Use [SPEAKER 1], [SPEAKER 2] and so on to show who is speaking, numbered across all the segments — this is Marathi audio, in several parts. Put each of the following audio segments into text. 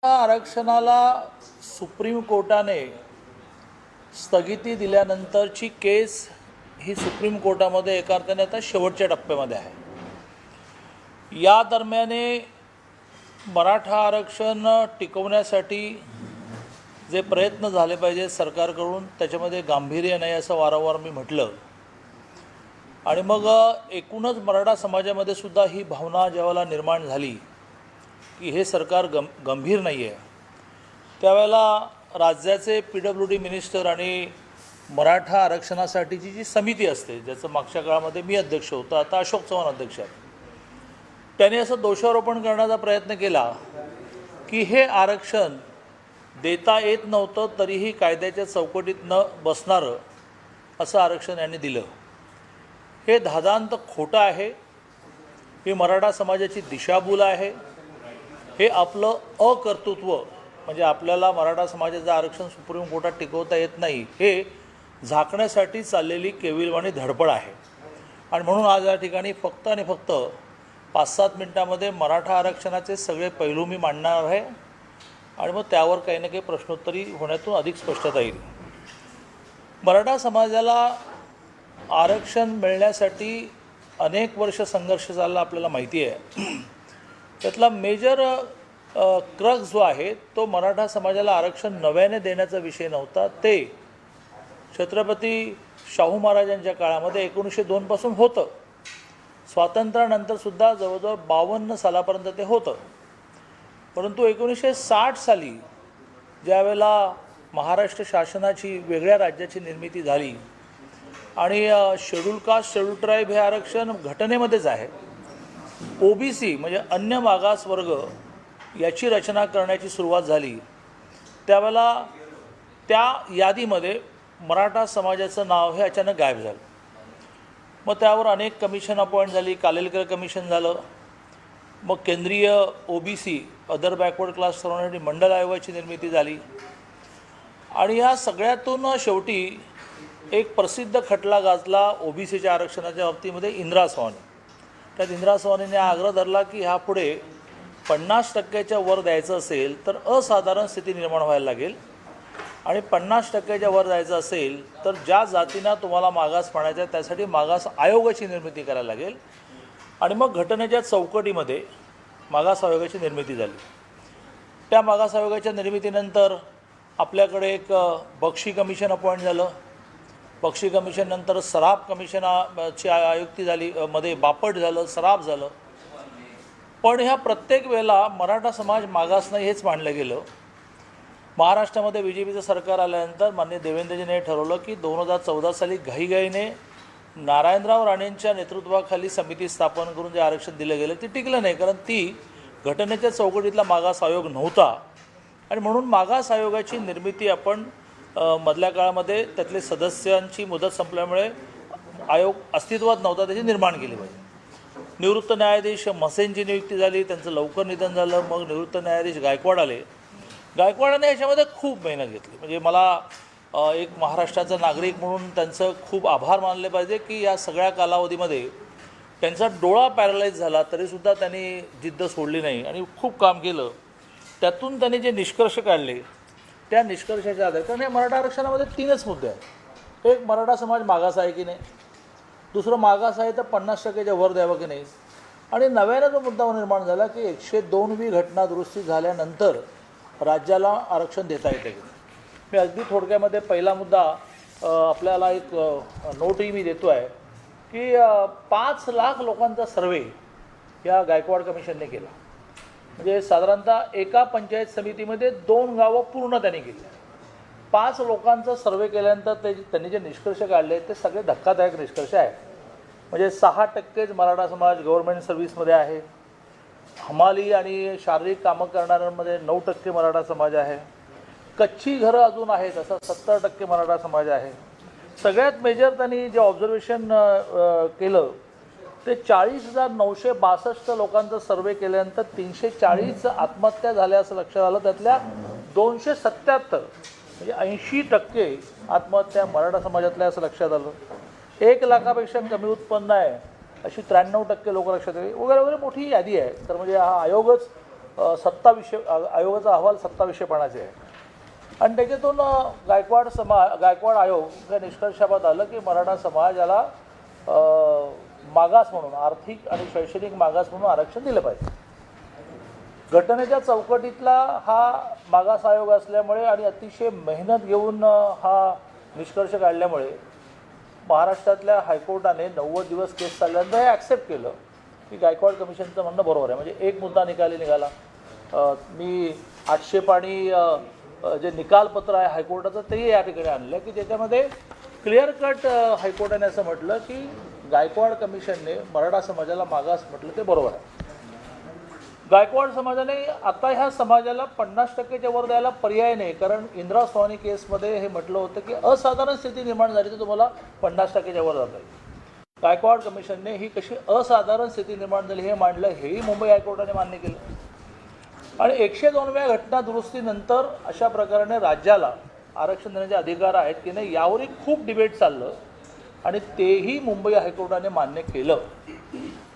[SPEAKER 1] आरक्षणाला सुप्रीम कोर्टाने स्थगिती दिल्यानंतरची केस ही सुप्रीम कोर्टामध्ये एका अर्थाने आता शेवटच्या टप्प्यामध्ये आहे। या दरम्याने मराठा आरक्षण टिकवण्यासाठी जे प्रयत्न झाले पाहिजे सरकारकडून त्याच्यामध्ये गांभीर्य नाही असं वारंवार मी म्हटलं। आणि मग एकूणच मराठा समाजामध्ये सुद्धा ही भावना ज्यावेळेला निर्माण झाली की हे सरकार गंभीर नाही आहे, त्यावेळेला राज्याचे PWD मिनिस्टर आणि मराठा आरक्षणासाठीची जी समिती असते, ज्याचं मागच्या काळामध्ये मी अध्यक्ष होतो, आता अशोक चव्हाण अध्यक्ष आहेत, त्यांनी असं दोषारोपण करण्याचा प्रयत्न केला की हे आरक्षण देता येत नव्हतं तरीही कायद्याच्या चौकटीत न बसणारं असं आरक्षण यांनी दिलं। हे धादांत खोटं आहे, ही मराठा समाजाची दिशाभूल आहे, हे आपलं अकर्तृत्व म्हणजे आपल्याला मराठा समाजाचं आरक्षण सुप्रीम कोर्टात टिकवता येत नाही हे झाकण्यासाठी चाललेली केविलवाणी धडपड आहे। आणि म्हणून आज या ठिकाणी फक्त आणि फक्त 5-7 मिनिटांमध्ये मराठा आरक्षणाचे सगळे पैलू मी मांडणार आहे आणि मग त्यावर काही ना काही प्रश्नोत्तरी होण्यातून अधिक स्पष्टता येईल। मराठा समाजाला आरक्षण मिळण्यासाठी अनेक वर्ष संघर्ष झाला आपल्याला माहिती आहे। त्यातला मेजर क्रक्स जो आहे तो मराठा समाजाला आरक्षण नव्याने देण्याचा विषय नव्हता, ते छत्रपती शाहू महाराजांच्या काळामध्ये 1902 पासून होतं। स्वातंत्र्यानंतरसुद्धा जवळजवळ 52 सालापर्यंत ते होतं। परंतु 1960 साली ज्यावेळेला महाराष्ट्र शासनाची वेगळ्या राज्याची निर्मिती झाली आणि शेड्यूल कास्ट शेड्यूल ट्राईब हे आरक्षण घटनेमध्येच आहे, OBC म्हणजे अन्य मागास वर्ग याची रचना करण्याची सुरुवात झाली, त्यावेळेला त्या यादीमध्ये मराठा समाजाचं नाव हे अचानक गायब झालं। मग त्यावर अनेक कमिशन अपॉइंट झाली, कालेलकर कमिशन झालं, मग केंद्रीय OBC अदर बॅकवर्ड क्लास ठरवण्यासाठी मंडळ आयोगाची निर्मिती झाली आणि या सगळ्यातून शेवटी एक प्रसिद्ध खटला गाजला OBCच्या आरक्षणाच्या बाबतीमध्ये इंदिरा स्वानी। त्यात इंदिरा स्वानीने आग्रह धरला की ह्यापुढे 50% वर द्यायचं असेल तर असाधारण स्थिती निर्माण व्हायला लागेल आणि 50% वर द्यायचं असेल तर ज्या जातींना तुम्हाला मागास म्हणायचं आहे त्यासाठी मागास आयोगाची निर्मिती करायला लागेल आणि मग घटनेच्या चौकटीमध्ये मागास आयोगाची निर्मिती झाली। त्या मागास आयोगाच्या निर्मितीनंतर आपल्याकडे एक बक्षी कमिशन अपॉइंट झालं, बक्षी कमिशन नंतर सराफ कमिशनची आयुक्ती झाली, मध्ये बापट झालं, सराफ झालं। पण ह्या प्रत्येक वेळेला मराठा समाज मागास नाही हेच मानलं गेलं। महाराष्ट्रामध्ये BJPचं सरकार आल्यानंतर माननीय देवेंद्रजींनी ठरवलं की 2014 साली घाईघाईने नारायणराव राणेंच्या नेतृत्वाखाली समिती स्थापन करून जे आरक्षण दिलं गेलं ते टिकलं नाही, कारण ती घटनेच्या चौकटीतला मागास आयोग नव्हता आणि म्हणून मागास आयोगाची निर्मिती आपण मधल्या काळामध्ये त्यातले सदस्यांची मुदत संपल्यामुळे आयोग अस्तित्वात नव्हता त्याची निर्माण केली पाहिजे। निवृत्त न्यायाधीश म्हसेंची नियुक्ती झाली, त्यांचं लवकर निधन झालं, मग निवृत्त न्यायाधीश गायकवाड आले। गायकवाडाने याच्यामध्ये खूप मेहनत घेतली, म्हणजे मला एक महाराष्ट्राचा नागरिक म्हणून त्यांचं खूप आभार मानले पाहिजे की या सगळ्या कालावधीमध्ये त्यांचा डोळा पॅरलाइज झाला तरीसुद्धा त्यांनी जिद्द सोडली नाही आणि खूप काम केलं। त्यातून त्यांनी जे निष्कर्ष काढले त्या निष्कर्षाच्या आधारे, कारण या मराठा आरक्षणामध्ये 3च मुद्दे आहेत। एक, मराठा समाज मागास आहे की नाही, दुसरं मागास आहे तर 50% वर द्यावं की नाही, आणि नव्याने जो मुद्दा निर्माण झाला की 102वी घटना दुरुस्ती झाल्यानंतर राज्याला आरक्षण देता येते की नाही। मी अगदी थोडक्यामध्ये पहिला मुद्दा आपल्याला एक नोटही मी देतो आहे की 5 लाख लोकांचा सर्वे या गायकवाड कमिशनने केला, म्हणजे साधारणतः एका पंचायत समितीमध्ये 2 गावं पूर्ण त्यांनी केली। 5 लोकांचा सर्वे केल्यानंतर त्यांनी जे निष्कर्ष काढले ते सगळे धक्कादायक निष्कर्ष आहेत। म्हणजे 6%च मराठा समाज गव्हर्नमेंट सर्व्हिसमध्ये आहे, हमाली आणि शारीरिक कामं करणाऱ्यांमध्ये 9% मराठा समाज आहे, कच्ची घरं अजून आहेत असा 70% मराठा समाज आहे। सगळ्यात मेजर त्यांनी जे ऑब्झर्वेशन केलं ते 40,962 लोकांचा सर्वे केल्यानंतर 340 आत्महत्या झाल्या असं लक्षात आलं, त्यातल्या 277 म्हणजे 80% आत्महत्या मराठा समाजातल्या असं लक्षात आलं। 1 लाखापेक्षा कमी उत्पन्न आहे अशी 93% लोक लक्षात आली, वगैरे वगैरे मोठी यादी आहे। तर म्हणजे हा आयोगच आयोगाचा अहवाल सत्ताविषयपणाचे आहे आणि त्याच्यातून गायकवाड आयोग या निष्कर्षाबाद आलं की मराठा समाजाला मागास म्हणून आर्थिक आणि शैक्षणिक मागास म्हणून आरक्षण दिलं पाहिजे. घटनेच्या चौकटीतला हा मागास आयोग असल्यामुळे आणि अतिशय मेहनत घेऊन हा निष्कर्ष काढल्यामुळे महाराष्ट्रातल्या हायकोर्टाने 90 दिवस केस चालल्यानंतर हे ॲक्सेप्ट केलं की गायकवाड कमिशनचं म्हणणं बरोबर आहे. म्हणजे एक मुद्दा निकाली निघाला. मी आक्षेप आणि जे निकालपत्र आहे हायकोर्टाचं तेही या ठिकाणी आणलं की ज्याच्यामध्ये क्लिअर कट हायकोर्टाने असं म्हटलं की गायकवाड कमिशनने मराठा समाजाला मागास म्हटलं ते बरोबर आहे. गायकवाड समाजाने आता ह्या समाजाला 50%च्या वर द्यायला पर्याय नाही, कारण इंदिरा स्वानी केसमध्ये हे म्हटलं होतं की असाधारण स्थिती निर्माण झाली तर तुम्हाला 50%च्या वर जाता येईल. गायकवाड कमिशनने ही कशी असाधारण स्थिती निर्माण झाली हे मांडलं, हेही मुंबई हायकोर्टाने मान्य केलं. आणि 102व्या घटना दुरुस्तीनंतर अशा प्रकारे राज्याला आरक्षण देण्याचे अधिकार आहेत की नाही यावरही खूप डिबेट चाललं आणि तेही मुंबई हायकोर्टाने मान्य केलं.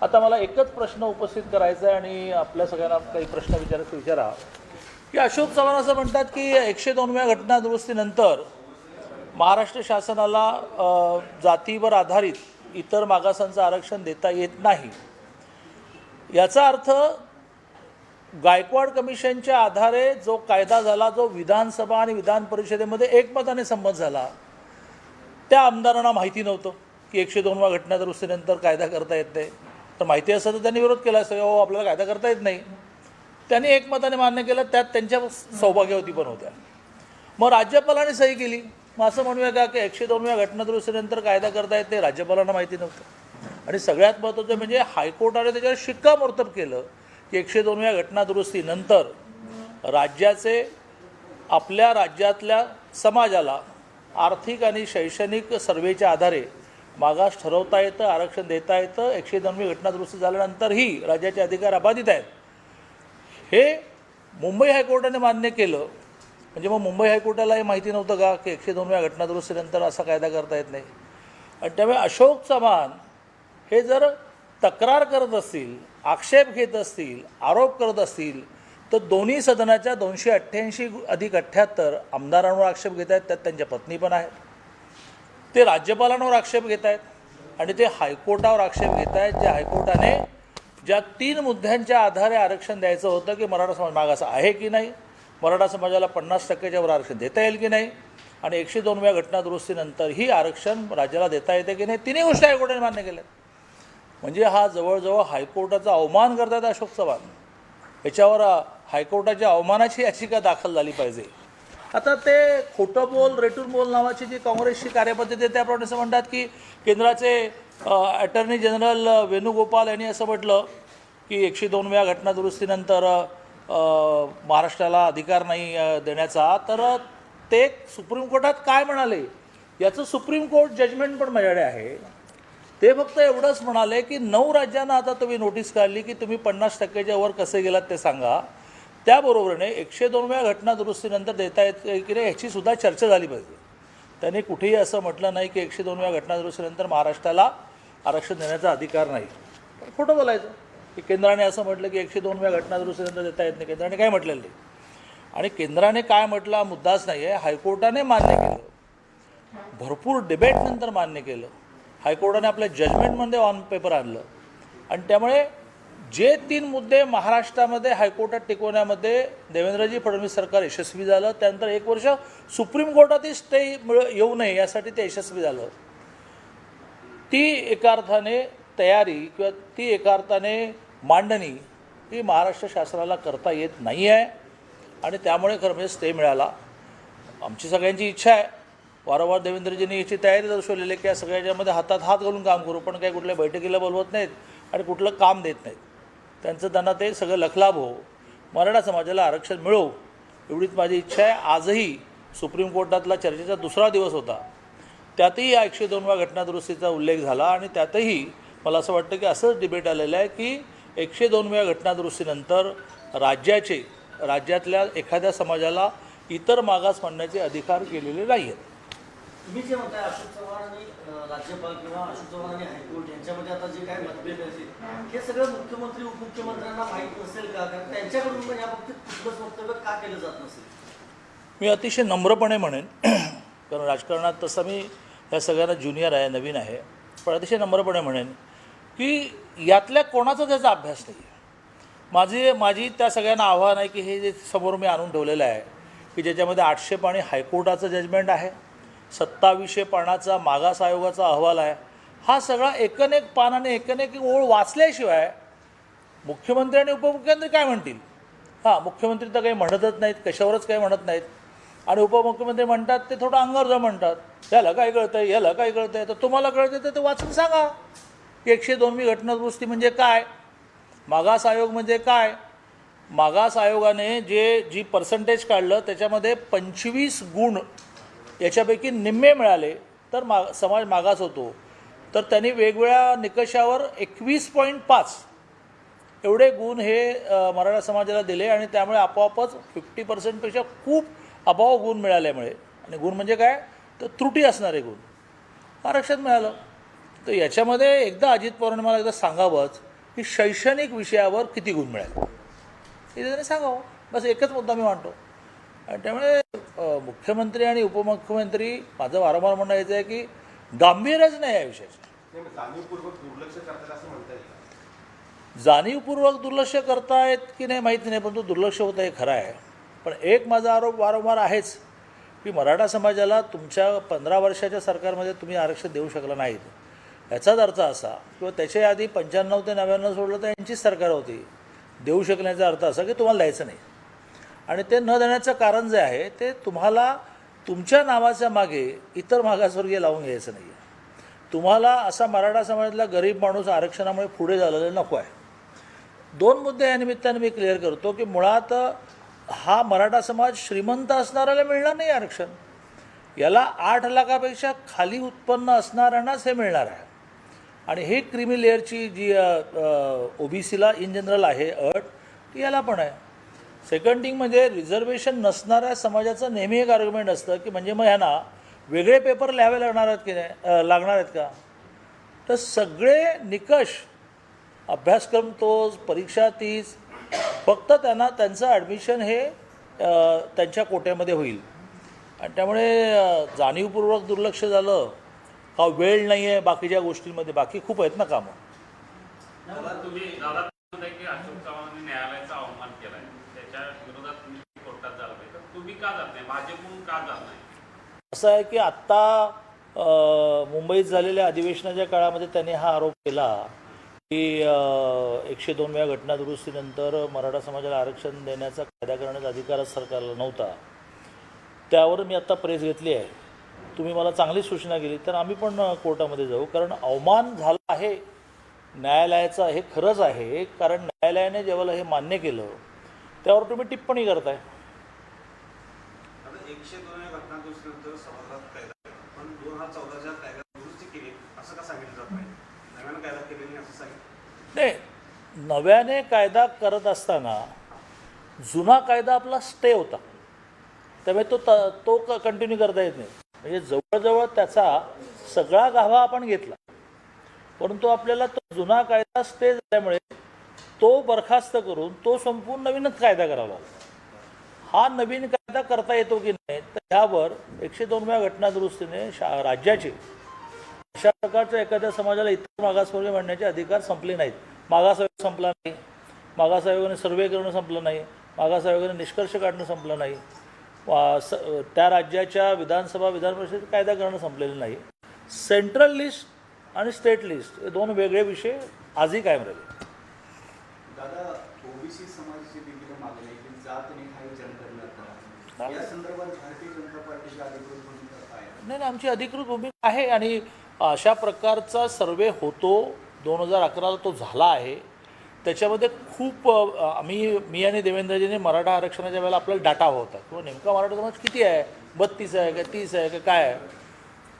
[SPEAKER 1] आता मला एकच प्रश्न उपस्थित करायचा आहे आणि आपल्या सगळ्यांना काही प्रश्न विचारा की अशोक चव्हाण असं म्हणतात की 102व्या घटना दुरुस्तीनंतर महाराष्ट्र शासनाला जातीवर आधारित इतर मागासांचं आरक्षण देता येत नाही. याचा अर्थ गायकवाड कमिशनच्या आधारे जो कायदा झाला, जो विधानसभा आणि विधान परिषदेमध्ये एकमताने संमत झाला, त्या आमदारांना माहिती नव्हतं की 102व्या घटना दुरुस्तीनंतर कायदा करता येत नाही. तर माहिती असतं तर त्यांनी विरोध केला असतं, हो आपल्याला कायदा करता येत नाही. त्यांनी एकमताने मान्य केलं, त्यात त्यांच्या सौभाग्यवती पण होत्या. मग राज्यपालांनी सही केली. मग असं म्हणूया का की 102व्या घटना दुरुस्तीनंतर कायदा करता येत नाही, राज्यपालांना माहिती नव्हतं. आणि सगळ्यात महत्त्वाचं म्हणजे हायकोर्टाने त्याच्यावर शिक्कामोर्तब केलं की 102व्या घटना दुरुस्तीनंतर राज्याचे आपल्या राज्यातल्या समाजाला आर्थिक आणि शैक्षणिक सर्वेच्या आधारे मागास ठरवता येतं, आरक्षण देता येतं. 102वी घटना दुरुस्ती झाल्यानंतरही राज्याचे अधिकार अबाधित आहेत. हे मुंबई हायकोर्टाने मान्य केलं. म्हणजे मग मुंबई हायकोर्टालाही माहिती नव्हतं का की 102व्या घटना दुरुस्तीनंतर असा कायदा करता येत नाही. आणि त्यामुळे अशोक चव्हाण हे जर तक्रार करत असतील, आक्षेप घेत असतील, आरोप करत असतील तर दोन्ही सदनाच्या 288 अधिक 78 आमदारांवर आक्षेप घेत आहेत. त्यात त्यांच्या पत्नी पण आहेत. ते राज्यपालांवर आक्षेप घेत आहेत आणि ते हायकोर्टावर आक्षेप घेत आहेत, ज्या हायकोर्टाने ज्या 3 मुद्द्यांच्या आधारे आरक्षण द्यायचं होतं की मराठा समाज मागास आहे की नाही, मराठा समाजाला 50%च्या वर आरक्षण देता येईल की नाही आणि 102व्या घटना दुरुस्तीनंतरही आरक्षण राज्याला देता येते की नाही, तिन्ही गोष्टी हायकोर्टाने मान्य केल्या. म्हणजे हा जवळजवळ हायकोर्टाचा अवमान करतात अशोक चव्हाण. याच्यावर हायकोर्टाच्या अवमानाची याचिका दाखल झाली पाहिजे. आता ते खोटं बोल रेटून बोल नावाची जी काँग्रेसची कार्यपद्धती आहे त्याप्रमाणे असं म्हणतात की केंद्राचे अटर्नी जनरल वेणुगोपाल यांनी असं म्हटलं की 102व्या घटना दुरुस्तीनंतर महाराष्ट्राला अधिकार नाही देण्याचा. तर ते सुप्रीम कोर्टात काय म्हणाले याचं सुप्रीम कोर्ट जजमेंट पण माझ्याकडे आहे. ते फक्त एवढंच म्हणाले की 9 राज्यांना आता तुम्ही नोटीस काढली की तुम्ही 50%च्या वर कसे गेलात ते सांगा. त्याबरोबरीने 102व्या घटना दुरुस्तीनंतर देता येत की नाही ह्याचीसुद्धा चर्चा झाली पाहिजे. त्यांनी कुठेही असं म्हटलं नाही की 102व्या घटना दुरुस्तीनंतर महाराष्ट्राला आरक्षण देण्याचा अधिकार नाही. खोटं बोलायचं की केंद्राने असं म्हटलं की 102व्या घटना दुरुस्तीनंतर देता येत नाही. केंद्राने काय म्हटलेलं नाही आणि केंद्राने काय म्हटलं हा मुद्दाच नाही आहे. हायकोर्टाने मान्य केलं, भरपूर डिबेटनंतर मान्य केलं. हायकोर्टाने आपल्या जजमेंटमध्ये ऑन पेपर आणलं आणि त्यामुळे जे 3 मुद्दे महाराष्ट्रामध्ये हायकोर्टात टिकवण्यामध्ये देवेंद्रजी फडणवीस सरकार यशस्वी झालं. त्यानंतर 1 वर्ष सुप्रीम कोर्टातही स्टे येऊ नये यासाठी ते यशस्वी झालं. ती एका अर्थाने तयारी किंवा ती एका अर्थाने मांडणी ही महाराष्ट्र शासनाला करता येत नाही आहे आणि त्यामुळे खरं म्हणजे स्टे मिळाला. आमची सगळ्यांची इच्छा आहे, वारंवार देवेंद्रजींनी याची तयारी दर्शवलेली आहे की या सगळ्याच्यामध्ये हातात हात घालून काम करू, पण काही कुठल्या बैठकीला बोलवत नाहीत आणि कुठलं काम देत नाहीत. त्यांना ते सगळं लखलाभ हो, मराठा समाजाला आरक्षण मिळो एवढीच माझी इच्छा आहे. आजही सुप्रीम कोर्टातला चर्चेचा 2रा दिवस होता, त्यातही या 102व्या घटना दुरुस्तीचा उल्लेख झाला आणि त्यातही मला असं वाटतं की असंच डिबेट आलेलं आहे की 102व्या घटना दुरुस्तीनंतर राज्यातल्या एखाद्या समाजाला इतर मागास म्हणण्याचे अधिकार केलेले नाही आहेत.
[SPEAKER 2] तुम्ही जे म्हणताय अशोक चव्हाण आणि राज्यपाल किंवा अशोक चव्हाण आणि हायकोर्ट यांच्यामध्ये आता जे काही मतभेद असेल हे सगळं मुख्यमंत्री उपमुख्यमंत्र्यांना माहीत नसेल का? कारण त्यांच्याकडून या बाबतीत कुठलंच वक्तव्य का केलं जात नसेल?
[SPEAKER 1] मी अतिशय नम्रपणे म्हणेन कारण राजकारणात तसं मी या सगळ्यांना ज्युनियर आहे, नवीन आहे, पण अतिशय नम्रपणे म्हणेन की यातल्या कोणाचा त्याचा अभ्यास नाही आहे. माझी त्या सगळ्यांना आव्हान आहे की हे जे समोर मी आणून ठेवलेलं आहे की ज्याच्यामध्ये 800 पानी हायकोर्टाचं जजमेंट आहे, 2700 पानाचा मागास आयोगाचा अहवाल आहे. हा सगळा एकनेक पानाने एकनेक ओळ वाचल्याशिवाय मुख्यमंत्री आणि उपमुख्यमंत्री काय म्हणतील? हां, मुख्यमंत्री तर काही म्हणतच नाहीत, कशावरच काही म्हणत नाहीत, आणि उपमुख्यमंत्री म्हणतात ते थोडं अंगावर जाऊन म्हणतात, ह्याला काय कळतं आहे, ह्याला काय कळतं आहे. तर तुम्हाला कळतं तर ते वाचून सांगा की 102वी घटनादुरुस्ती म्हणजे काय, मागास आयोग म्हणजे काय. मागास आयोगाने जी पर्सेंटेज काढलं त्याच्यामध्ये 25 गुण याच्यापैकी निम्मे मिळाले तर समाज मागास होतो. तर त्यांनी वेगवेगळ्या निकषावर 21.5 एवढे गुण हे मराठा समाजाला दिले आणि त्यामुळे आपोआपच 50% खूप अभाव गुण मिळाल्यामुळे, आणि गुण म्हणजे काय तर त्रुटी असणारे गुण आरक्षण मिळालं. तर याच्यामध्ये एकदा अजित पवारांनी मला एकदा सांगावंच की शैक्षणिक विषयावर किती गुण मिळाले हे त्याने सांगावं. बस एकच मुद्दा मी मांडतो. आणि त्यामुळे मुख्यमंत्री आणि उपमुख्यमंत्री, माझं वारंवार म्हणणं यायचं आहे की गांभीर्यच नाही या विषयाचं.
[SPEAKER 3] जाणीवपूर्वक दुर्लक्ष करतात असं म्हणता येईल.
[SPEAKER 1] जाणीवपूर्वक दुर्लक्ष करतायत की नाही माहिती नाही, पण तो दुर्लक्ष होतं हे खरं आहे. पण एक माझा आरोप वारंवार आहेच की मराठा समाजाला तुमच्या 15 वर्षाच्या सरकारमध्ये तुम्ही आरक्षण देऊ शकला नाहीत. याचाच अर्थ असा किंवा त्याच्या आधी 95 ते 99 सोडलं तर यांचीच सरकार होती. देऊ शकण्याचा अर्थ असा की तुम्हाला द्यायचं नाही, आणि ते न देण्याचं कारण जे आहे ते तुम्हाला तुमच्या नावाच्या मागे इतर मागासवर्गीय लावून घ्यायचं नाही आहे. तुम्हाला असा मराठा समाजातला गरीब माणूस आरक्षणामुळे पुढे झालेला नको आहे. 2 मुद्दे या निमित्ताने मी क्लिअर करतो की मुळात हा मराठा समाज श्रीमंत असणाऱ्याला मिळणार नाही आरक्षण. याला 8 लाखापेक्षा खाली उत्पन्न असणाऱ्यांनाच हे मिळणार आहे. आणि हे क्रिमी लेअरची जी OBCला इन जनरल आहे अट, ती याला पण आहे. सेकंड थिंग म्हणजे रिझर्वेशन नसणाऱ्या समाजाचं नेहमी एक आर्ग्युमेंट असतं की म्हणजे मग ह्यांना वेगळे पेपर लिहावे लागणार आहेत की नाही, लागणार आहेत का. तर सगळे निकष, अभ्यासक्रम तोच, परीक्षा तीच, फक्त त्यांना त्यांचं ॲडमिशन हे त्यांच्या कोट्यामध्ये होईल. आणि त्यामुळे जाणीवपूर्वक दुर्लक्ष झालं का वेळ नाही आहे बाकीच्या गोष्टींमध्ये, बाकी खूप आहेत ना कामं.
[SPEAKER 4] तुम्ही दादा म्हणताय की अशोक चव्हाणांनी न्यायालयाचा अवमान केलाय, त्याच्या विरोधात तुम्ही कोर्टात जाल नाही, तर तुम्ही का जात नाही, भाजपकडून का जात नाही?
[SPEAKER 1] असं आहे की आत्ता मुंबईत झालेल्या अधिवेशनाच्या काळामध्ये त्यांनी हा आरोप केला की 102व्या घटनादुरुस्तीनंतर मराठा समाजाला आरक्षण देण्याचा कायदा करण्याचा अधिकारच सरकारला नव्हता. त्यावर मी आत्ता प्रेस घेतली आहे. तुम्ही मला चांगली सूचना केली तर आम्ही पण कोर्टामध्ये जाऊ, कारण अवमान झाला आहे न्यायालयाचा, हे खरंच आहे. कारण न्यायालयाने जेव्हा हे मान्य केलं त्यावर तुम्ही टिप्पणी करताय.
[SPEAKER 3] 102 घटनादुरुस्तीनंतर समाजात कायदा, पण 2014च्या कायद्यात दुरुस्ती केली असं का सांगितलं जात नाही? नव्यानं कायदा केलेली असं सांगितलं
[SPEAKER 1] नाही, नव्याने कायदा करत असताना जुना कायदा आपला स्टे होता, त्यामुळे तो कंटिन्यू करता येत नाही. म्हणजे जवळजवळ त्याचा सगळा गाभा आपण घेतला, परंतु आपल्याला तो जुना कायदा स्टे झाल्यामुळे तो बरखास्त करून तो संपूर्ण नवीनच कायदा करावा लागला. हा नवीन कायदा करता येतो की नाही, तर ह्यावर 102व्या घटनादुरुस्तीने राज्याचे अशा प्रकारच्या एखाद्या समाजाला इतर मागासवर्गीय म्हणण्याचे अधिकार संपले नाहीत. मागास आयोग संपला नाही, मागास आयोगाने सर्वे करणं संपलं नाही, मागास आयोगाने निष्कर्ष काढणं संपलं नाही, त्या राज्याच्या विधानसभा विधान परिषद कायदा करणं संपलेलं नाही. सेंट्रल लिस्ट आणि स्टेट लिस्ट हे 2 वेगळे विषय आजही कायम राहिले.
[SPEAKER 5] दादा, OBC समाजाची देखील मागणी आहे की जात निहाय जनगणना करा. या संदर्भात भारतीय जनता पार्टीची अधिकृत भूमिका काय आहे?
[SPEAKER 1] नाही, आमची अधिकृत भूमिका आहे आणि अशा प्रकारचा सर्वे होतो. 2011ला तो झाला आहे. त्याच्यामध्ये खूप मी आणि देवेंद्रजीने मराठा आरक्षणाच्या वेळेला आपल्याला डाटा हवा होता किंवा नेमका मराठा समाज किती आहे, 32 आहे का 30 आहे का काय आहे,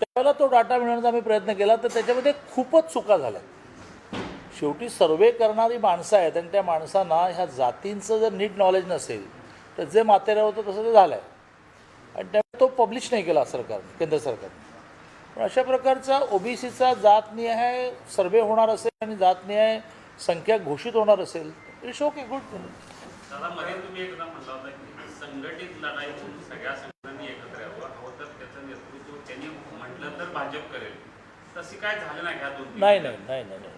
[SPEAKER 1] त्यावेळेला तो डाटा मिळवण्याचा आम्ही प्रयत्न केला. तर त्याच्यामध्ये खूपच चुका झाल्या. शेवटी सर्वे करणारी माणसं आहेत आणि त्या माणसांना ह्या जातींचं जर नीट नॉलेज नसेल तर जे मातेरा होतं तसं ते झालं आहे. आणि त्यामुळे तो पब्लिश नाही केला सरकारने, केंद्र सरकारने. अशा प्रकारचा ओबीसीचा जातनिहाय सर्वे होणार असेल आणि जातनिहाय संख्या घोषित होणार असेल तर शोक आहे गुड थिंग.
[SPEAKER 4] दादा मध्ये तुम्ही एकदा म्हटलं होता की संघटित लढाई होऊन सगळ्या संघटनांनी एकत्र यावं हवं तर त्याचं नेतृत्व त्यांनी म्हटलं तर भाजप करेल. तशी काय झालं नाही ह्या 2-3
[SPEAKER 1] नाही नाही नाही नाही नाही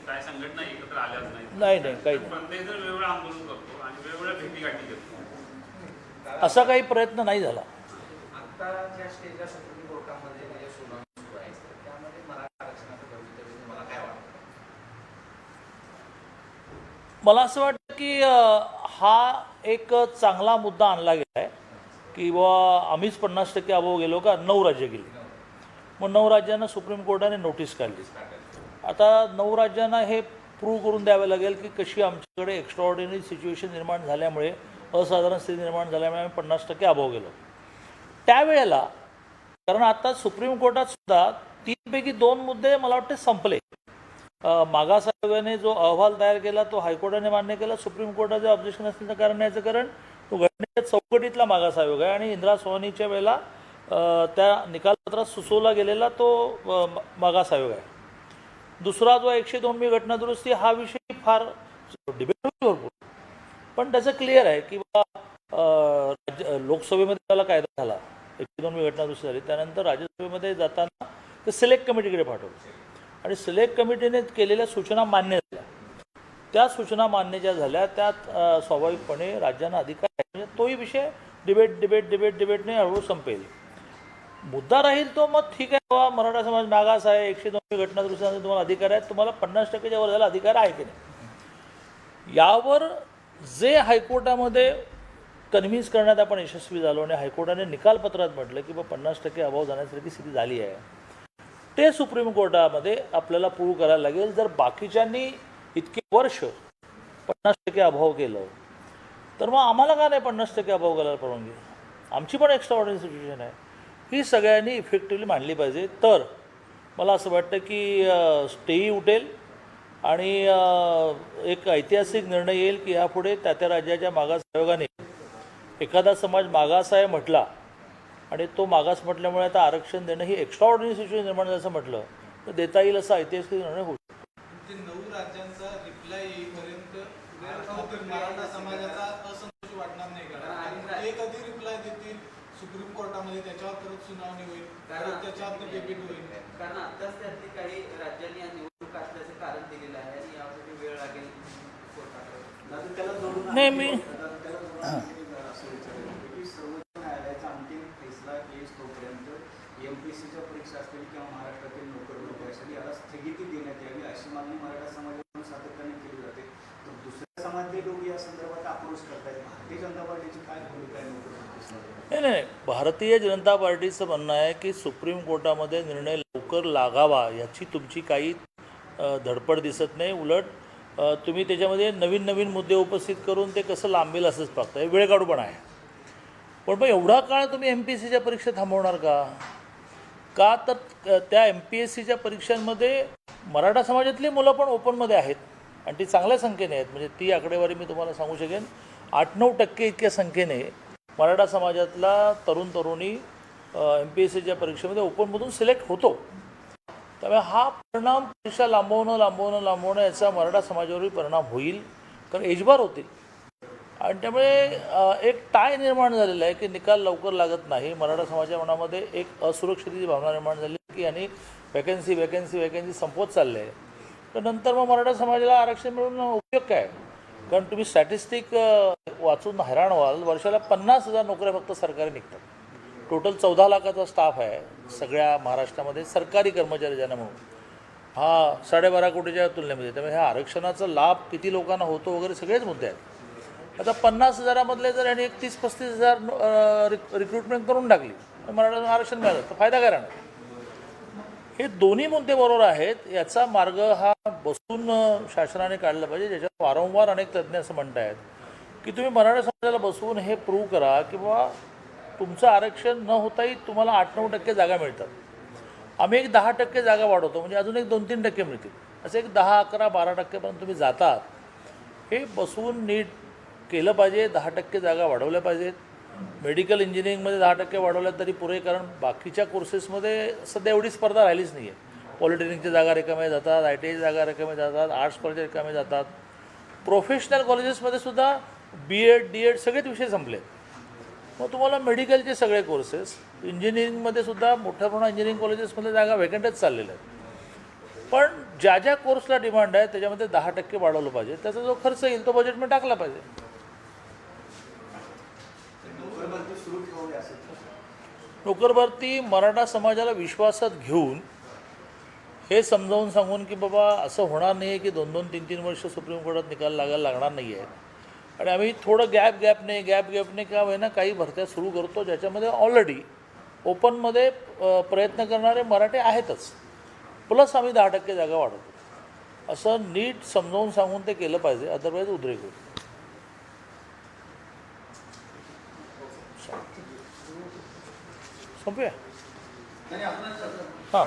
[SPEAKER 4] काय संघटना एकत्र आल्याच नाही.
[SPEAKER 1] नाही नाही काही नाही.
[SPEAKER 4] प्रत्येक जण वेगवेगळं आंदोलन करतो आणि वेगवेगळ्या भेटीगाठी घेतो.
[SPEAKER 1] असा काही प्रयत्न नाही झाला.
[SPEAKER 5] आता ज्या स्टेजला सुप्रीम कोर्टामध्ये जे सुनावणी सुरू आहे त्यामध्ये मराठा आरक्षणाचं भवितव्य तुम्हाला काय वाटतं?
[SPEAKER 1] मला असं वाटतं की हा एक चांगला मुद्दा आणला गेला आहे की बुवा आम्हीच 50% अभाव गेलो का 9 राज्य गेली. मग 9 राज्यांना सुप्रीम कोर्टाने नोटीस काढली. आता 9 राज्यांना हे प्रूव्ह करून द्यावे लागेल की कशी आमच्याकडे एक्स्ट्राऑर्डिनरी सिच्युएशन निर्माण झाल्यामुळे असाधारण स्थिती निर्माण झाल्यामुळे आम्ही 50% अभाव गेलो. त्यावेळेला कारण आता सुप्रीम कोर्टात सुद्धा 3 पैकी 2 मुद्दे मला वाटते संपले. मागास आयोगाने जो अहवाल तयार केला तो हायकोर्टाने मान्य केला. सुप्रीम कोर्टाचे ऑब्जेक्शन असण्याचं कारण याचं कारण तो घटनेच्या चौकटीतला मागास आयोग आहे आणि इंदिरा सोनीच्या वेळेला त्या निकालपत्रात सुचवला गेलेला तो मागास आयोग आहे. दुसरा जो 102 घटना दुरुस्ती हा विषय फार डिबेट होती भरपूर पण त्याचं क्लिअर आहे की लोकसभेमध्ये त्याला कायदा झाला 102 घटना दुरुस्ती झाली. त्यानंतर राज्यसभेमध्ये जाताना ते सिलेक्ट कमिटीकडे पाठवलं आणि सिलेक्ट कमिटीने केलेल्या सूचना मान्य झाल्या. त्या सूचना मान्य ज्या झाल्या त्यात स्वाभाविकपणे राज्यांना अधिकार आहे म्हणजे तोही विषय डिबेटने हळूहळू संपेल. मुद्दा राहील तो मग ठीक आहे बाबा मराठा समाज मागास आहे 102 घटना दुरुस्तीसाठी तुम्हाला अधिकार आहेत तुम्हाला 50%च्या वर जायला अधिकार आहे की नाही. यावर जे हायकोर्टामध्ये कन्व्हिन्स करण्यात आपण यशस्वी झालो आणि हायकोर्टाने निकालपत्रात म्हटलं की बा 50% अभाव जाण्यासारखी स्थिती झाली आहे ते सुप्रीम कोर्टामध्ये आपल्याला प्रूव्ह करायला लागेल. जर बाकीच्यांनी इतके वर्ष 50% अभाव केलं तर मग आम्हाला का नाही 50% अभाव करायला परवानगी. आमची पण एक्स्ट्राऑर्डिनरी सिच्युएशन आहे ही सगळ्यांनी इफेक्टिव्हली मांडली पाहिजे. तर मला असं वाटतं की स्टेही उठेल आणि एक ऐतिहासिक निर्णय येईल की यापुढे त्या राज्याच्या मागास आयोगाने एखादा समाज मागास आहे म्हटला आणि तो मागास म्हटल्यामुळे आता आरक्षण देणं ही एक्स्ट्राऑर्डिनरी सिच्युएशन निर्माण झालं असं म्हटलं तर देता येईल असा ऐतिहासिक निर्णय होईल.
[SPEAKER 6] 9 राज्यांचा रिप्लाय येईपर्यंत मराठा समाजाचा असंतोष वाटणार नाही का? ते कधी रिप्लाय देतील सुप्रीम कोर्टामध्ये त्याच्यावर परत सुनावणी होईल त्याच्यावर डेबिट होईल.
[SPEAKER 5] कारण आताच त्यातली काही राज्यांनी या निवडणूक असल्याचं कारण दिलेलं आहे आणि यासाठी वेळ लागेल कोर्टाकडे. त्याला जोडून
[SPEAKER 1] नाही मी
[SPEAKER 5] असं विचारलं की सर्वोच्च न्यायालयाचा अंतिम फैसला येईल तोपर्यंत एमपीएससीच्या परीक्षा असतील किंवा महाराष्ट्रातील नोकर भरती असेल याला स्थगिती देण्यात यावी अशी मागणी मराठा समाजाकडून सातत्याने केली जाते. तर दुसऱ्या समाजातले लोक या संदर्भात आक्रोश करतायत. भारतीय जनता पार्टीची काय भूमिका आहे नोकर भरती?
[SPEAKER 1] नाही भारतीय जनता पार्टीचं म्हणणं आहे की सुप्रीम कोर्टामध्ये निर्णय लवकर लागावा याची तुमची काही धडपड दिसत नाही. उलट तुम्ही त्याच्यामध्ये नवीन मुद्दे उपस्थित करून ते कसं लांबेल असंच पाहता. हे वेळ काढूपण आहे. पण मग एवढा काळ तुम्ही MPSCच्या परीक्षा थांबवणार का तर त्या MPSCच्या परीक्षांमध्ये मराठा समाजातली मुलं पण ओपनमध्ये आहेत आणि ती चांगल्या संख्येने आहेत. म्हणजे ती आकडेवारी मी तुम्हाला सांगू शकेन 8-9% इतक्या संख्येने मराठा समाजातला तरुणी MPSCच्या परीक्षेमध्ये ओपनमधून सिलेक्ट होतो. त्यामुळे हा परिणाम परीक्षा लांबवणं याचा मराठा समाजावरही परिणाम होईल कारण एजबार होतील आणि त्यामुळे एक टाय निर्माण झालेला आहे की निकाल लवकर लागत नाही. मराठा समाजाच्या मनामध्ये एक असुरक्षिततेची भावना निर्माण झाली की आणि वॅकन्सी संपवत चालले आहे. तर नंतर मग मराठा समाजाला आरक्षण मिळून उपयोग काय? कारण तुम्ही स्टॅटिस्टिक वाचून हैराण व्हाल. वर्षाला 50,000 नोकऱ्या फक्त सरकारी निघतात. टोटल 14 लाखाचा स्टाफ आहे सगळ्या महाराष्ट्रामध्ये सरकारी कर्मचारी ज्यांना म्हणून हा 12.5 कोटीच्या तुलनेमध्ये. त्यामुळे ह्या आरक्षणाचा लाभ किती लोकांना होतो वगैरे सगळेच मुद्दे आहेत. आता 50,000मधले जर यांनी 30-35,000 रिक्रुटमेंट करून टाकली तर मराठा आरक्षण मिळालं तर फायदा काय राहणार? हे दोन्ही मुद्दे बरोबर आहेत. याचा मार्ग हा बसून शासनाने काढला पाहिजे. ज्याच्यात वारंवार अनेक तज्ज्ञ असं म्हणत आहेत की तुम्ही मराठा समाजाला बसवून हे प्रूव्ह करा की बाबा तुमचं आरक्षण न होताही तुम्हाला 8-9% जागा मिळतात. आम्ही एक 10% जागा वाढवतो म्हणजे अजून एक 2-3% मिळतील. असं एक 10-11-12% तुम्ही जातात. हे बसवून नीट केलं पाहिजे. 10% जागा वाढवल्या पाहिजेत मेडिकल इंजिनिअरिंगमध्ये 10% वाढवल्या तरी पुरे, कारण बाकीच्या कोर्सेसमध्ये सध्या एवढी स्पर्धा राहिलीच नाही आहे. पॉलिटेक्निकच्या जागा रिकाम्या जातात, ITI जागा रिकाम्या जातात, आर्ट्स कॉलेज रिकामे जातात. प्रोफेशनल कॉलेजेसमध्ये सुद्धा BEd DEd सगळेच विषय संपले. मग तुम्हाला मेडिकलचे सगळे कोर्सेस, इंजिनिअरिंगमध्ये सुद्धा मोठ्या प्रमाणात इंजिनिअरिंग कॉलेजेसमध्ये जागा व्हेकंटच चाललेल्या आहेत. पण ज्या ज्या कोर्सला डिमांड आहे त्याच्यामध्ये 10% वाढवलं पाहिजे. त्याचा जो खर्च येईल तो बजेटमध्ये टाकला पाहिजे.
[SPEAKER 5] नोकर भरती सुरू ठेवावी असं
[SPEAKER 1] नोकर भरती मराठा समाजाला विश्वासात घेऊन हे समजावून सांगून की बाबा असं होणार नाही आहे की 2-2, 3-3 वर्ष सुप्रीम कोर्टात निकाल लागायला लागणार नाही आहे. आणि आम्ही थोडं गॅपने का होईना काही भरत्या सुरू करतो, ज्याच्यामध्ये ऑलरेडी ओपनमध्ये प्रयत्न करणारे मराठे आहेतच, प्लस आम्ही 10% जागा वाढवतो. असं नीट समजावून सांगून ते केलं पाहिजे, अदरवाईज उद्रेक होईल. संपूया. हां,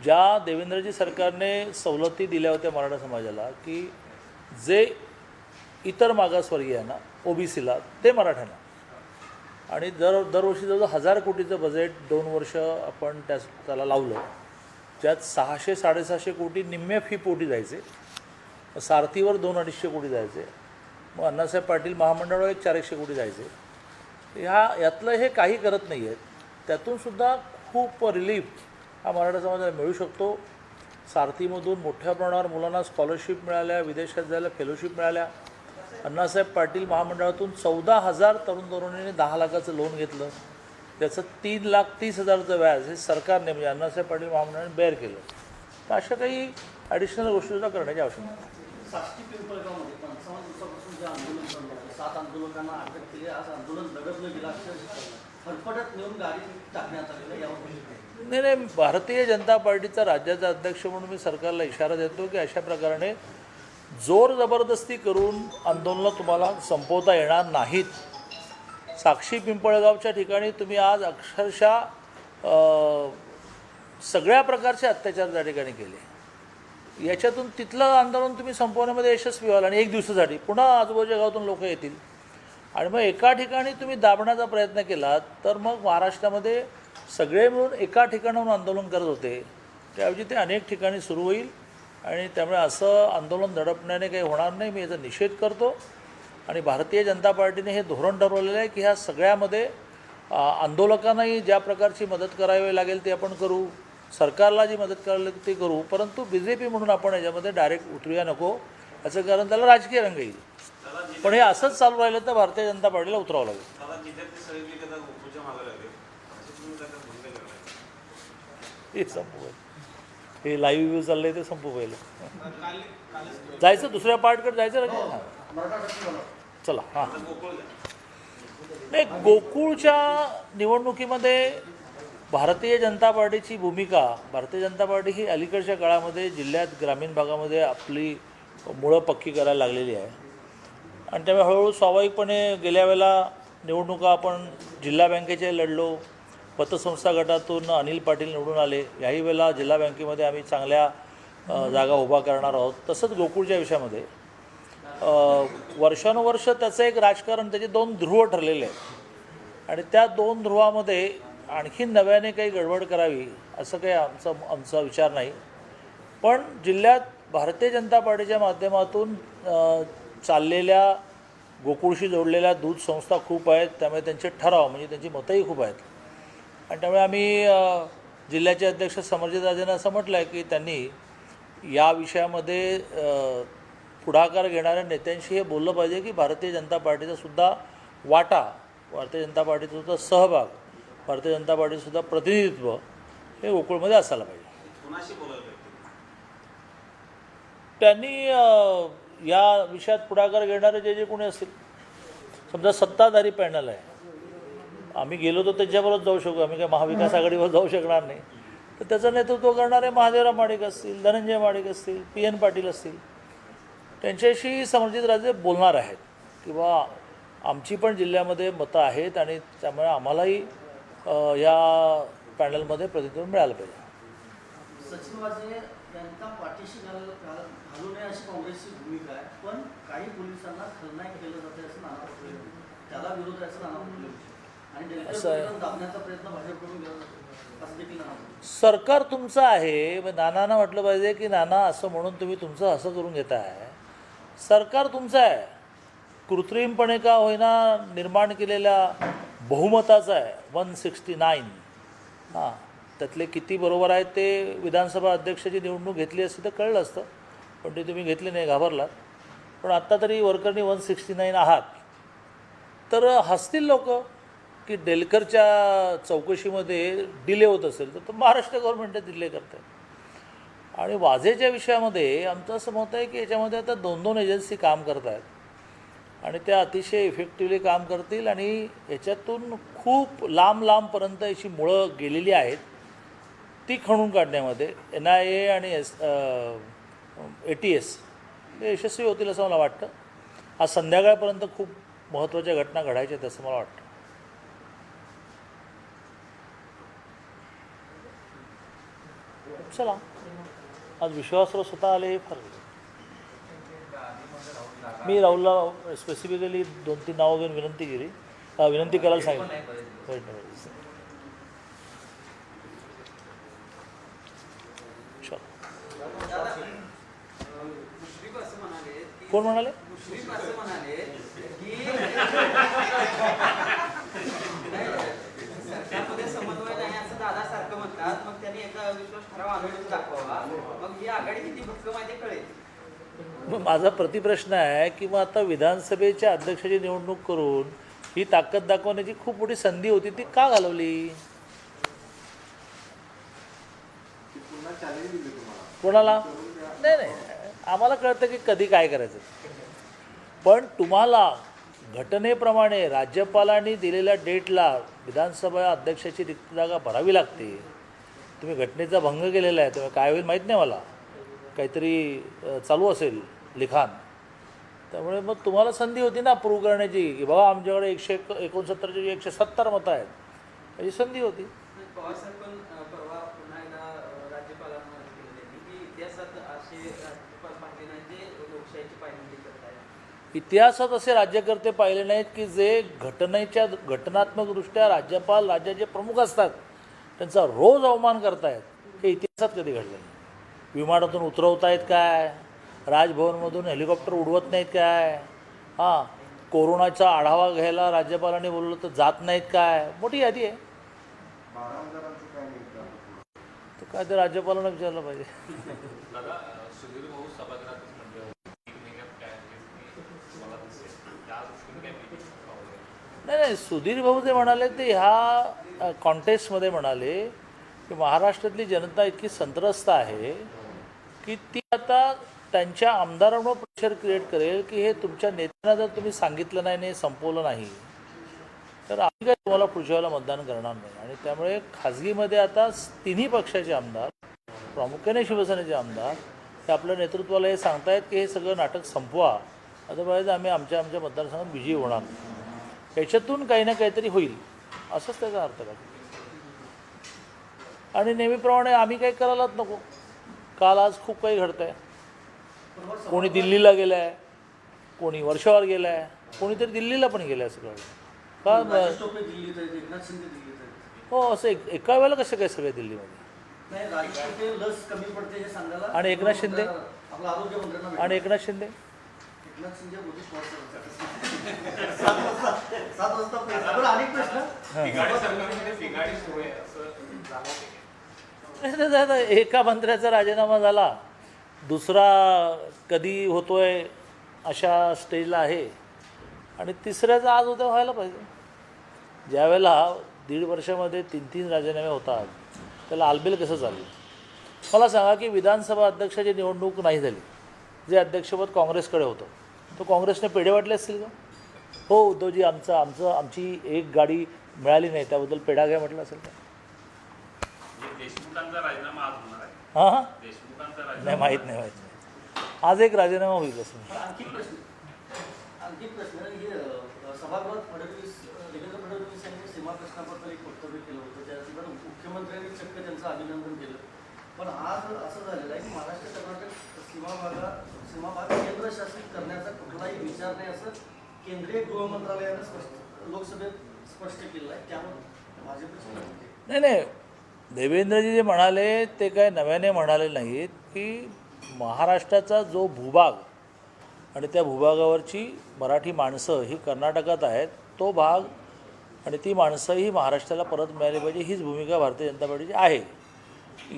[SPEAKER 1] ज्या देवेंद्रजी सरकारने सवलती दिल्या होत्या मराठा समाजाला की जे इतर मागासवर्गीयांना OBCला ते मराठ्यांना, आणि दरवर्षी जवळजवळ 1000 कोटीचं बजेट 2 वर्ष आपण त्याला लावलं, ज्यात 600-750 कोटी निम्म्या फी पोटी जायचे, सारथीवर 200-250 कोटी जायचे, मग अण्णासाहेब पाटील महामंडळावर 400 कोटी जायचे. यातलं हे काही करत नाही आहेत. त्यातूनसुद्धा खूप रिलीफ हा मराठा समाजाला मिळू शकतो. सारथीमधून मोठ्या प्रमाणावर मुलांना स्कॉलरशिप मिळाल्या, विदेशात जायला फेलोशिप मिळाल्या. अण्णासाहेब पाटील महामंडळातून 14,000 तरुण तरुणींनी 10 लाखाचं लोन घेतलं, त्याचं 3,30,000चं व्याज हे सरकारने म्हणजे अण्णासाहेब पाटील महामंडळाने बेअर केलं. तर अशा काही ॲडिशनल गोष्टीसुद्धा करण्याची आवश्यकता आहे.
[SPEAKER 2] साष्टी पिंपळगावमध्ये 55 दिवसापासून जे आंदोलन चालू होतं, 7 आंदोलकांना अटक केली, आज आंदोलन दडपलं गेलं, फरफटत नेऊन गाडी टाकण्यात आलेलं यावर
[SPEAKER 1] नाही, भारतीय जनता पार्टीचा राज्याचा अध्यक्ष म्हणून मी सरकारला इशारा देतो की अशा प्रकारे जोर जबरदस्ती करून आंदोलनं तुम्हाला संपवता येणार नाहीत. साक्षी पिंपळगावच्या ठिकाणी तुम्ही आज अक्षरशः सगळ्या प्रकारचे अत्याचार त्या ठिकाणी केले. याच्यातून तिथलं आंदोलन तुम्ही संपवण्यामध्ये यशस्वी व्हाल आणि 1 दिवसासाठी पुन्हा आजूबाजूच्या गावातून लोक येतील आणि मग एका ठिकाणी तुम्ही दाबण्याचा प्रयत्न केलात तर मग महाराष्ट्रामध्ये सगळे मिळून एका ठिकाणाहून आंदोलन करत होते, त्याऐवजी ते अनेक ठिकाणी सुरू होईल. आणि त्यामुळे असं आंदोलन दडपण्याने काही होणार नाही. मी याचा निषेध करतो आणि भारतीय जनता पार्टीने हे धोरण ठरवलेलं आहे की ह्या सगळ्यामध्ये आंदोलकांनाही ज्या प्रकारची मदत करावी लागेल ते आपण करू, सरकारला जी मदत करावी लागेल ते करू, परंतु BJP म्हणून आपण याच्यामध्ये डायरेक्ट उतरूया नको. याचं कारण त्याला राजकीय रंग येईल. पण हे असंच चालू राहिलं तर भारतीय जनता पार्टीला उतरावं लागेल. हे संपू, हे लाईव्ह व्ह्यू चाललंय ते संपू पहिलं. जायचं दुसऱ्या पार्टकडे जायचं राजे. चला. हां, नाही, गोकुळच्या निवडणुकीमध्ये भारतीय जनता पार्टीची भूमिका, भारतीय जनता पार्टी ही अलीकडच्या काळामध्ये जिल्ह्यात ग्रामीण भागामध्ये आपली मुळं पक्की करायला लागलेली आहे आणि त्यामुळे हळूहळू स्वाभाविकपणे गेल्या वेळेला निवडणुका आपण जिल्हा बँकेचे लढलो, पतसंस्था गटातून अनिल पाटील निवडून आले. याही वेळेला जिल्हा बँकेमध्ये आम्ही चांगल्या जागा उभा करणार आहोत. तसंच गोकुळच्या विषयामध्ये वर्षानुवर्ष त्याचं एक राजकारण, त्याचे 2 ध्रुव ठरलेले आहेत आणि त्या 2 ध्रुवामध्ये आणखी नव्याने काही गडबड करावी असं काही आमचा विचार नाही. पण जिल्ह्यात भारतीय जनता पार्टीच्या माध्यमातून चाललेल्या गोकुळशी जोडलेल्या दूध संस्था खूप आहेत, त्यामुळे त्यांचे ठराव म्हणजे त्यांची मतंही खूप आहेत आणि त्यामुळे आम्ही जिल्ह्याचे अध्यक्ष समरजित राजेंना असं म्हटलं आहे की त्यांनी या विषयामध्ये पुढाकार घेणाऱ्या नेत्यांशी हे बोललं पाहिजे की भारतीय जनता पार्टीचा सुद्धा वाटा, भारतीय जनता पार्टीचा सुद्धा सहभाग, भारतीय जनता पार्टीचं सुद्धा प्रतिनिधित्व हे गोकुळमध्ये असायला पाहिजे. त्यांनी या विषयात पुढाकार घेणारे जे जे कोणी असतील, समजा सत्ताधारी पॅनल आहे, आम्ही गेलो तर त्याच्याबरोबर जाऊ शकू, आम्ही काय महाविकास आघाडीवर जाऊ शकणार नाही, तर त्याचं नेतृत्व करणारे महादेवराव माडिक असतील, धनंजय माडिक असतील, PN पाटील असतील, त्यांच्याशी समर्जित राजे बोलणार आहेत किंवा आमची पण जिल्ह्यामध्ये मतं आहेत आणि त्यामुळे आम्हालाही या पॅनलमध्ये प्रतिनिधित्व मिळालं पाहिजे.
[SPEAKER 2] सचिन वाझे यांना पाठीशी घालू नये अशी काँग्रेसची भूमिका आहे, पण काही पोलिसांना खलनायक केलं जाते असं नाना पटोले म्हणतात. त्याला विरोध आहे असं नाना पटोले म्हणतात. आणि
[SPEAKER 1] असं आहे.
[SPEAKER 2] डेल्टर दाबण्याचा प्रयत्न भाजपकडून केला जातो असं देखील नाना पटोले.
[SPEAKER 1] सरकार तुमचं आहे. मग नानांना म्हटलं पाहिजे की नाना असं म्हणून तुम्ही तुमचं असं करून घेताय. सरकार तुमचं आहे. कृत्रिमपणे का होईना निर्माण केलेल्या बहुमताचं आहे 169. हां, त्यातले किती बरोबर आहेत ते विधानसभा अध्यक्षाची निवडणूक घेतली असती तर कळलं असतं, पण ते तुम्ही घेतली नाही, घाबरलात. पण आत्ता तरी वरकरणी 169 आहात. तर हसतील लोक की डेलकरच्या चौकशीमध्ये डिले होत असेल तर महाराष्ट्र गव्हर्नमेंट डिले करत आहे. आणि वाझेच्या विषयामध्ये आमचं असं मत आहे की याच्यामध्ये आता 2 एजन्सी काम करत आहेत आणि त्या अतिशय इफेक्टिव्हली काम करतील आणि याच्यातून खूप लांबपर्यंत अशी मुळं गेलेली आहेत ती खणून काढण्यामध्ये NIA आणि ATS हे यशस्वी होतील असं मला वाटतं. आज संध्याकाळपर्यंत खूप महत्त्वाच्या घटना घडायच्या आहेत असं मला वाटतं. चला, आज विश्वासराव स्वतः आले हे फार. मी राहुलला स्पेसिफिकली 2-3 नावं घेऊन विनंती करायला सांगितलं. कोण म्हणाले?
[SPEAKER 7] सरकारमध्ये समन्वय नाही असं दादा सारखं म्हणतात. मग त्यांनी एका विश्वास ठराव आणून दाखवावा, मग ही आघाडी किती भक्कम आहे ते कळेल.
[SPEAKER 1] मग माझा प्रतिप्रश्न आहे की मग आता विधानसभेच्या अध्यक्षाची निवडणूक करून ही ताकद दाखवण्याची खूप मोठी संधी होती, ती का घालवली? कोणाला? नाही, आम्हाला कळतं की कधी काय करायचं. पण तुम्हाला घटनेप्रमाणे राज्यपालांनी दिलेल्या डेटला विधानसभा अध्यक्षाची रिक्त जागा भरावी लागते. तुम्ही घटनेचा भंग केलेला आहे, तेव्हा काय होईल माहीत नाही मला. काहीतरी चालू असेल लिखाण. त्यामुळे मग तुम्हाला संधी होती ना प्रूव्ह करण्याची की बाबा आमच्याकडे 169ची 170 मतं आहेत. त्याची संधी होती.
[SPEAKER 7] पवारसाहेब पण परवा पुन्हा एकदा राज्यपालांना केलं की इतिहासात असे राज्यपाल पाहिले नाही जे लोकशाहीची पायंदी करत आहेत.
[SPEAKER 1] इतिहासात असे राज्यकर्ते पाहिले नाहीत की जे घटनात्मकदृष्ट्या राज्यपाल राज्याचे प्रमुख असतात त्यांचा रोज अवमान करतायत. हे इतिहासात कधी घडलं नाही. विमानातून उतरवतायत काय, राजभवनमधून हेलिकॉप्टर उडवत नाहीत काय, हां, कोरोनाचा आढावा घ्यायला राज्यपालांनी बोलवलं तर जात नाहीत काय, मोठी यादी आहे. तर काय ते राज्यपालांना विचारलं पाहिजे.
[SPEAKER 4] दादा, सुधीर भाऊ सभागृहातच म्हटले होते 3 महिन्यात काय मला दिसेल त्या दृष्टीने काय
[SPEAKER 1] नाही, सुधीर भाऊ जे म्हणाले ते ह्या कॉन्टेस्टमध्ये म्हणाले की महाराष्ट्रातली जनता इतकी संत्रस्त आहे की ती आता त्यांच्या आमदारांवर प्रेशर क्रिएट करेल की हे तुमच्या नेत्यांना जर तुम्ही सांगितलं नाही, नाही संपवलं नाही तर आम्ही काय तुम्हाला पुढच्या वेळेला मतदान करणार नाही. आणि त्यामुळे खाजगीमध्ये आता 3ही पक्षाचे आमदार, प्रामुख्याने शिवसेनेचे आमदार, हे आपल्या नेतृत्वाला हे सांगतायत की हे सगळं नाटक संपवा, अदरवाईज आम्ही आमच्या मतदारसंघात विजयी होणार नाही. याच्यातून काही ना काहीतरी होईल असंच त्याचा अर्थ आहे. आणि नेहमीप्रमाणे आम्ही काही करायलाच नको. काल आज खूप काही घडतं आहे. कोणी दिल्लीला गेलं आहे, कोणी वर्षावर गेलं आहे, कोणीतरी दिल्लीला पण गेलं आहे सगळं का.
[SPEAKER 2] राजेश टोपे दिल्लीत आहेत, एकनाथ शिंदे दिल्लीत आहेत.
[SPEAKER 1] हो, असं एका वेळेला कसं काय सगळे दिल्लीमध्ये.
[SPEAKER 2] नाही, राजेश टोपे लस कमी पडते हे सांगायला
[SPEAKER 1] आणि एकनाथ शिंदे?
[SPEAKER 2] आपला आरोग्यमंत्र्यांना भेटले.
[SPEAKER 1] आणि एकनाथ शिंदे
[SPEAKER 2] एकनाथ शिंदे मोदी स्पॉन्सर 7 वाजता बरं. अनेक प्रश्न
[SPEAKER 4] बिघाडी सरकारमध्ये बिघाडी सुरू आहे असं जाणवते.
[SPEAKER 1] एका मंत्र्याचा राजीनामा झाला, दुसरा कधी होतोय अशा स्टेजला आहे आणि तिसऱ्याचा आज उद्या व्हायला पाहिजे. ज्यावेळेला 1.5 वर्षामध्ये 3 राजीनामे होतात त्याला आलबेल कसं चाललं. मला सांगा की विधानसभा अध्यक्षाची निवडणूक नाही झाली, जे अध्यक्षपद काँग्रेसकडे होतं, तो काँग्रेसने पेढे वाटले असतील का? हो उद्धवजी, आमची एक गाडी मिळाली नाही त्याबद्दल पेढा घ्या म्हटलं असेल का?
[SPEAKER 4] देशमुखांचा राजीनामा आज होणार आहे.
[SPEAKER 1] हां,
[SPEAKER 4] देशमुखांचा
[SPEAKER 1] नाही, माहीत नाही. आज एक राजीनामा होईल असं.
[SPEAKER 2] पण आणखी प्रश्न हे सभागृहात देवेंद्र फडणवीस यांनी सीमा प्रश्नाबद्दल एक वक्तव्य केलं होतं. त्यानंतर मुख्यमंत्र्यांनी चक्क त्यांचं अभिनंदन केलं. पण आज असं झालेलं आहे की महाराष्ट्र कर्नाटक सीमा भाग केंद्रशासित करण्याचा कुठलाही विचार नाही असं केंद्रीय गृह मंत्रालयानं लोकसभेत स्पष्ट केलेलं आहे. त्यामुळे भाजपची
[SPEAKER 1] नाही, देवेंद्रजी जे म्हणाले ते काय नव्याने म्हणाले नाहीत की महाराष्ट्राचा जो भूभाग आणि त्या भूभागावरची मराठी माणसं ही कर्नाटकात आहेत, तो भाग आणि ती माणसं ही महाराष्ट्राला परत मिळाली पाहिजे, हीच भूमिका भारतीय जनता पार्टीची आहे.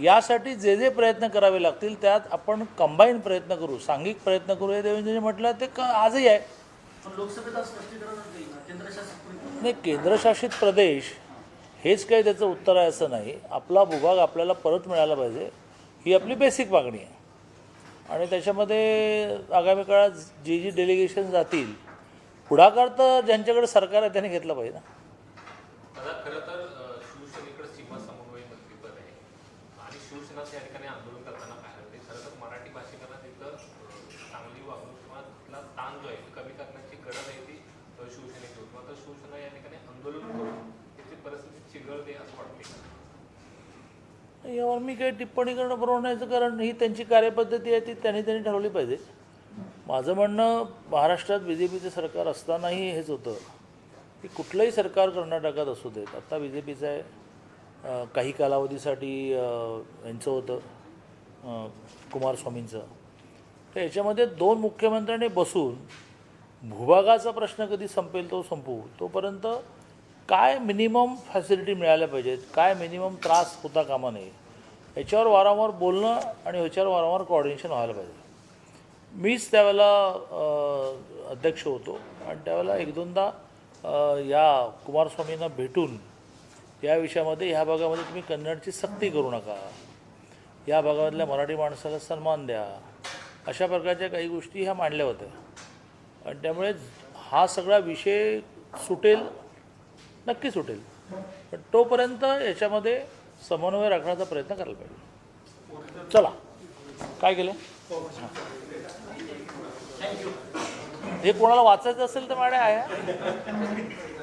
[SPEAKER 1] यासाठी जे जे प्रयत्न करावे लागतील त्यात आपण कंबाईन प्रयत्न करू, सांघिक प्रयत्न करू. हे देवेंद्रजी म्हटलं ते आजही आहे.
[SPEAKER 2] पण लोकसभेत आज स्पष्टीकरण देईल ना केंद्रशासित
[SPEAKER 1] नाही, केंद्रशासित प्रदेश हेच काही त्याचं उत्तर आहे असं नाही. आपला भूभाग आपल्याला परत मिळाला पाहिजे ही आपली बेसिक मागणी आहे. आणि त्याच्यामध्ये आगामी काळात जी डेलिगेशन जातील, पुढाकार तर ज्यांच्याकडे सरकार आहे त्यांनी घेतलं पाहिजे ना.
[SPEAKER 8] दादा, खरं तर शिवसेनेकडे सीमा समन्वय मंत्रीपद आहे आणि शिवसेनाच या ठिकाणी आंदोलन करताना पाहिलं ते खरं तर मराठी भाषिकांना तिथं चांगली वागणूक किंवा तिथला ताण जो आहे ती कमी करण्याची गरज आहे ती शिवसेनेची होती. मात्र शिवसेना या ठिकाणी आंदोलन करून त्याची परिस्थिती चिघळते असं वाटते.
[SPEAKER 1] यावर मी काही टिप्पणी करणं बरोबर नाही, कारण ही त्यांची कार्यपद्धती आहे, ती त्यांनी ठरवली पाहिजे. माझं म्हणणं महाराष्ट्रात BJPचं सरकार असतानाही हेच होतं की कुठलंही सरकार कर्नाटकात असू देत. आता BJPचं आहे, काही कालावधीसाठी यांचं होतं कुमारस्वामींचं. तर याच्यामध्ये दोन मुख्यमंत्र्यांनी बसून भूभागाचा प्रश्न कधी संपेल तो संपवू, तोपर्यंत काय मिनिमम फॅसिलिटी मिळाल्या पाहिजेत, काय मिनिमम त्रास होता कामा नये, याच्यावर वारंवार बोलणं आणि ह्याच्यावर वारंवार कोऑर्डिनेशन व्हायला पाहिजे. मीच त्यावेळेला अध्यक्ष होतो आणि त्यावेळेला एक दोनदा या कुमारस्वामींना भेटून या विषयामध्ये ह्या भागामध्ये तुम्ही कन्नडची सक्ती करू नका, या भागामधल्या मराठी माणसाला सन्मान द्या, अशा प्रकारच्या काही गोष्टी ह्या मांडल्या होत्या. आणि त्यामुळे हा सगळा विषय सुटेल, नक्की सुटेल. पण तोपर्यंत याच्यामध्ये समन्वय राखण्याचा प्रयत्न करायला पाहिजे. चला, काय केलं हे कोणाला वाचायचं असेल तर माझ्याकडे आहे.